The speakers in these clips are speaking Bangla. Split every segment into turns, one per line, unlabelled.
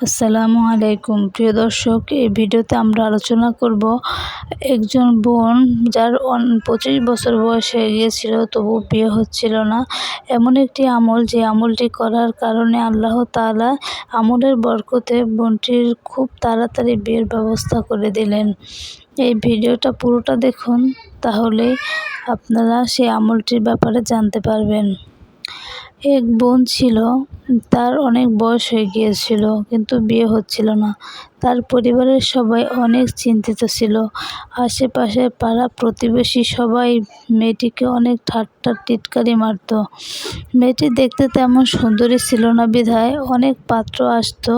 আসসালামু আলাইকুম প্রিয় দর্শক, এই ভিডিওতে আমরা আলোচনা করব একজন বোন যার 25 বছর বয়স হয়ে গিয়েছিল তবু বিয়ে হচ্ছিল না। এমন একটি আমল, যে আমলটি করার কারণে আল্লাহ তাআলা আমলের বরকতে বোনটির খুব তাড়াতাড়ি বিয়ের ব্যবস্থা করে দিলেন। এই ভিডিওটা পুরোটা দেখুন, তাহলে আপনারা সেই আমলটির ব্যাপারে জানতে পারবেন। এক বোন ছিল, তার অনেক বয়স হয়ে গিয়েছিল কিন্তু বিয়ে হচ্ছিল না। তার পরিবারের সবাই অনেক চিন্তিত ছিল। আশেপাশের পাড়া প্রতিবেশী সবাই মেয়েটিকে অনেক ঠাট্টা টিটকারি মারত। মেয়েটি দেখতে তেমন সুন্দরী ছিল না বিধায় অনেক পাত্র আসতো,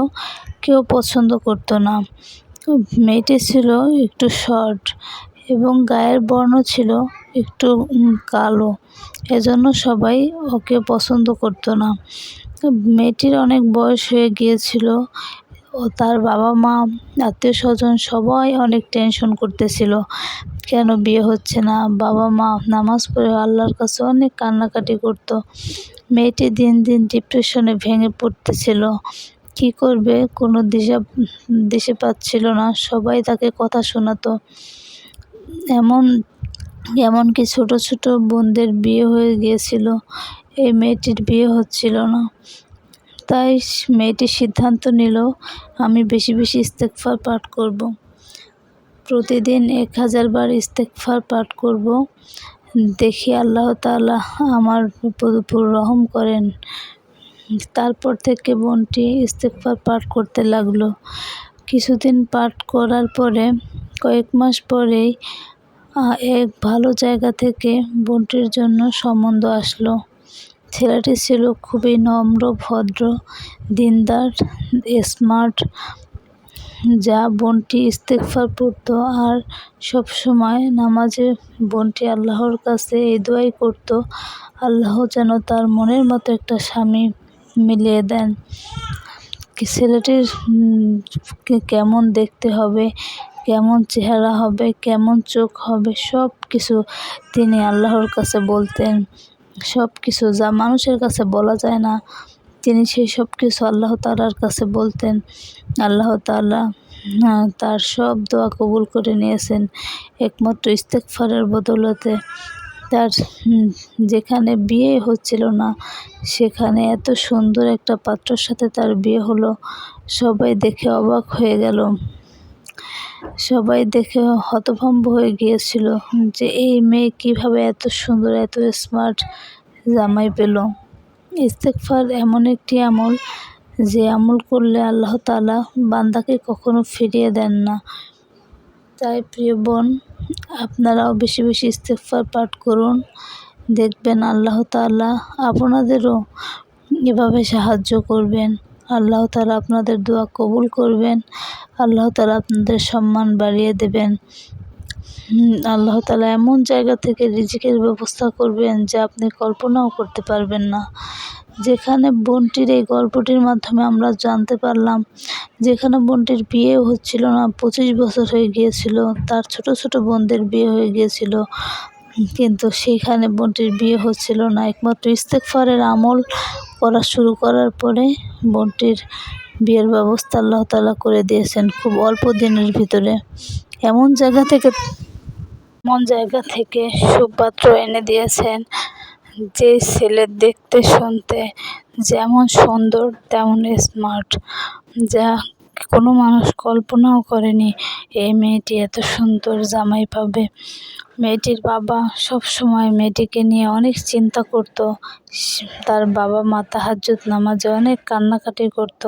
কেউ পছন্দ করতো না। মেয়েটি ছিল একটু শর্ট এবং গায়ের বর্ণ ছিল একটু কালো, এজন্য সবাই ওকে পছন্দ করতো না। মেয়েটির অনেক বয়স হয়ে গিয়েছিল ও তার বাবা মা, আত্মীয় স্বজন সবাই অনেক টেনশন করতেছিল, কেন বিয়ে হচ্ছে না। বাবা মা নামাজ পড়ে আল্লাহর কাছে অনেক কান্নাকাটি করত। মেয়েটি দিন দিন ডিপ্রেশনে ভেঙে পড়তেছিল। কি করবে কোনো দিশে পাচ্ছিল না। সবাই তাকে কথা শোনাতো। এমনকি ছোট ছোট বোনদের বিয়ে হয়ে গিয়েছিল, এই মেয়েটির বিয়ে হচ্ছিল না। তাই মেয়েটি সিদ্ধান্ত নিল, আমি বেশি বেশি ইস্তেগফার পাঠ করব। প্রতিদিন 1000 বার ইস্তেগফার পাঠ করব, দেখি আল্লাহ তাআলা আমার উপর রহম করেন। তারপর থেকে বোনটি ইস্তেগফার পাঠ করতে লাগলো। কিছুদিন পাঠ করার পরে, কয়েক মাস পরেই এক ভালো জায়গা থেকে বোনটির জন্য সম্বন্ধ আসলো। ছেলেটি ছিল খুবই নম্র, ভদ্র, দিনদার, স্মার্ট। যা বোনটি ইস্তেগফার পড়তো আর সব সময় নামাজে বোনটি আল্লাহর কাছে এই দোয়াই করত, আল্লাহ যেন তার মনের মতো একটা স্বামী মিলিয়ে দেন। ছেলেটির কেমন দেখতে হবে, কেমন চেহারা হবে, কেমন চোখ হবে, সব কিছু তিনি আল্লাহর কাছে বলতেন। সব কিছু যা মানুষের কাছে বলা যায় না, তিনি সেই সব কিছু আল্লাহ তাআলার কাছে বলতেন। আল্লাহ তাআলা তার সব দোয়া কবুল করে নিয়েছেন একমাত্র ইস্তেগফারের বদৌলতে। তার যেখানে বিয়ে হচ্ছিল না, সেখানে এত সুন্দর একটা পাত্রের সাথে তার বিয়ে হলো। সবাই দেখে অবাক হয়ে গেল। সবাই দেখে হতভম্ব হয়ে গিয়েছিল যে এই মেয়ে কিভাবে এত সুন্দর, এত স্মার্ট জামাই পেল। ইস্তেগফার এমন একটি আমল, যে আমল করলে আল্লাহ তাআলা বান্দাকে কখনো ফিরিয়ে দেন না। তাই প্রিয় বোন, আপনারাও বেশি বেশি ইস্তেগফার পাঠ করুন, দেখবেন আল্লাহ তাআলা আপনাদেরও এভাবে সাহায্য করবেন। আল্লাহ তাআলা আপনাদের দোয়া কবুল করবেন। আল্লাহ তাআলা আপনাদের সম্মান বাড়িয়ে দেবেন। আল্লাহ তাআলা এমন জায়গা থেকে রিজিকের ব্যবস্থা করবেন যা আপনি কল্পনাও করতে পারবেন না। যেখানে বোনটির এই গল্পটির মাধ্যমে আমরা জানতে পারলাম, যেখানে বোনটির বিয়ে হচ্ছিল না, 25 বছর হয়ে গিয়েছিল, তার ছোট ছোট বোনদের বিয়ে হয়ে গিয়েছিল, কিন্তু সেইখানে বোনটির বিয়ে হচ্ছিল না। একমাত্র ইস্তেগফারের আমল করা শুরু করার পরে বোনটির বিয়ের ব্যবস্থা আল্লাহ তাআলা করে দিয়েছেন খুব অল্প দিনের ভিতরে। এমন জায়গা থেকে সুপাত্র এনে দিয়েছেন, যে ছেলে দেখতে শুনতে যেমন সুন্দর তেমন স্মার্ট, যা কোনো মানুষ কল্পনাও করেনি এই মেয়েটি এত সুন্দর জামাই পাবে। মেয়েটির বাবা সব সময় মেয়েটিকে নিয়ে অনেক চিন্তা করত। তার বাবা মা তাহাজ্জুদ নামাজে অনেক কান্নাকাটি করত,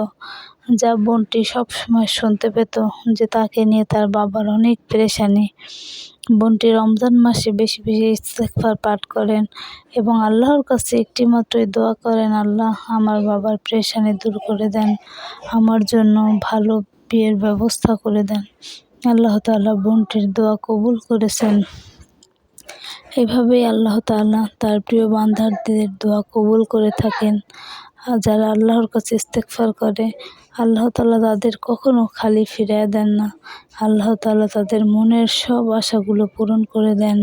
যা বোনটি সব সময় শুনতে পেত যে তাকে নিয়ে তার বাবার অনেক পেরেশানি। বোনটি রমজান মাসে বেশি বেশি ইস্তেগফার পাঠ করেন এবং আল্লাহর কাছে একটি মাত্রই দোয়া করেন, আল্লাহ আমার বাবার পেরেশানি দূর করে দেন, আমার জন্য ভালো বিয়ের ব্যবস্থা করে দেন। আল্লাহ তাআলা বোনটির দোয়া কবুল করেছেন। এভাবেই আল্লাহ তাআলা তার প্রিয় বান্দাদের দোয়া কবুল করে থাকেন। আর যারা আল্লাহর কাছে ইস্তেগফার করে, আল্লাহ তাআলা তাদের কখনো খালি ফিরিয়ে দেন না। আল্লাহ তাআলা তাদের মনের সব আশাগুলো পূরণ করে দেন।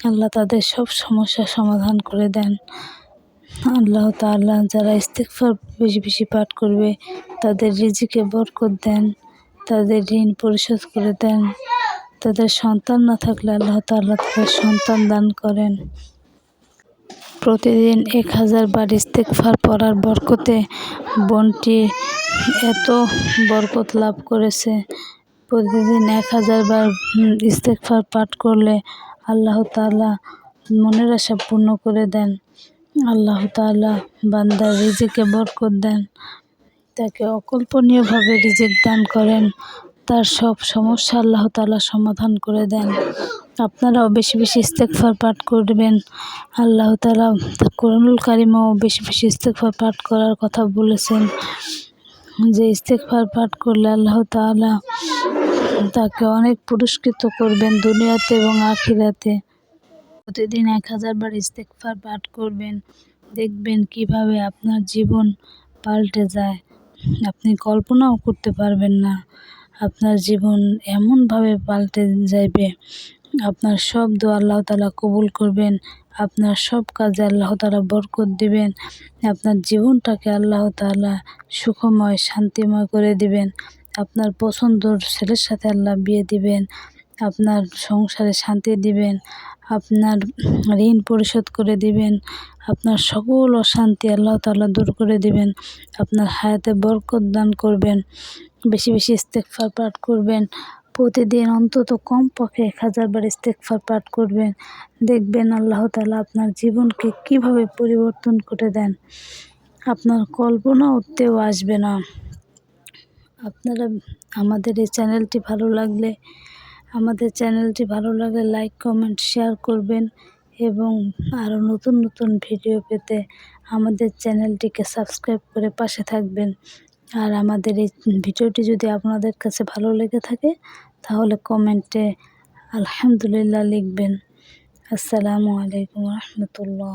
আল্লাহ তাদের সব সমস্যার সমাধান করে দেন। আল্লাহ তাআলা যারা ইস্তিগফার বেশি বেশি পাঠ করবে তাদের রিজিকে বরকত দেন, তাদের ঋণ পরিশোধ করে দেন। তাদের সন্তান না থাকলে আল্লাহ তাআলা তাদের সন্তান দান করেন। প্রতিদিন 1000 বার ইস্তিগফার পড়ার বরকতে বোনটি এত বরকত লাভ করেছে। প্রতিদিন 1000 বার ইস্তিগফার পাঠ করলে আল্লাহ তাআলা মনের আশা পূর্ণ করে দেন। আল্লাহ তাআলা বান্দার রিজিকে বরকত দেন, তাকে অকল্পনীয়ভাবে রিজিক দান করেন, তার সব সমস্যা আল্লাহ তাআলা সমাধান করে দেন। আপনারাও বেশি বেশি ইস্তিগফার পাঠ করবেন। আল্লাহ তাআলা কোরআনুল কারিমেও বেশি বেশি ইস্তিগফার পাঠ করার কথা বলেছেন, যে ইস্তিগফার পাঠ করলে আল্লাহ তাআলা তাকে অনেক পুরস্কৃত করবেন দুনিয়াতে এবং আখিরাতে। প্রতিদিন 1000 বার ইস্তিগফার পাঠ করবেন, দেখবেন কিভাবে আপনার জীবন পাল্টে যায়। আপনি কল্পনাও করতে পারবেন না, আপনার জীবন এমনভাবে পাল্টে যাবে। আপনার সব দোয়া আল্লাহ তাআলা কবুল করবেন, আপনার সব কাজে আল্লাহ তাআলা বরকত দিবেন, আপনার জীবনটাকে আল্লাহ তাআলা সুখময় শান্তিময় করে দিবেন। আপনার পছন্দর ছেলের সাথে আল্লাহ বিয়ে দিবেন, আপনার সংসারে শান্তি দিবেন, আপনার ঋণ পরিশোধ করে দিবেন, আপনার সকল অশান্তি আল্লাহ তাআলা দূর করে দিবেন, আপনার হায়াতে বরকত দান করবেন। বেশি বেশি ইস্তিগফার পাঠ করবেন, প্রতিদিন অন্তত কমপক্ষে 1000 বার ইস্তিগফার পাঠ করবেন। দেখবেন আল্লাহ তাআলা আপনার জীবনকে কিভাবে পরিবর্তন করে দেন, আপনার কল্পনাতেও আসবে না। আপনারা আমাদের এই চ্যানেলটি ভালো লাগলে লাইক, কমেন্ট, শেয়ার করবেন এবং আরও নতুন নতুন ভিডিও পেতে আমাদের চ্যানেলটিকে সাবস্ক্রাইব করে পাশে থাকবেন। আর আমাদের এই ভিডিওটি যদি আপনাদের কাছে ভালো লেগে থাকে তাহলে কমেন্টে আলহামদুলিল্লাহ লিখবেন। আসসালামু আলাইকুম ওয়া রাহমাতুল্লাহ।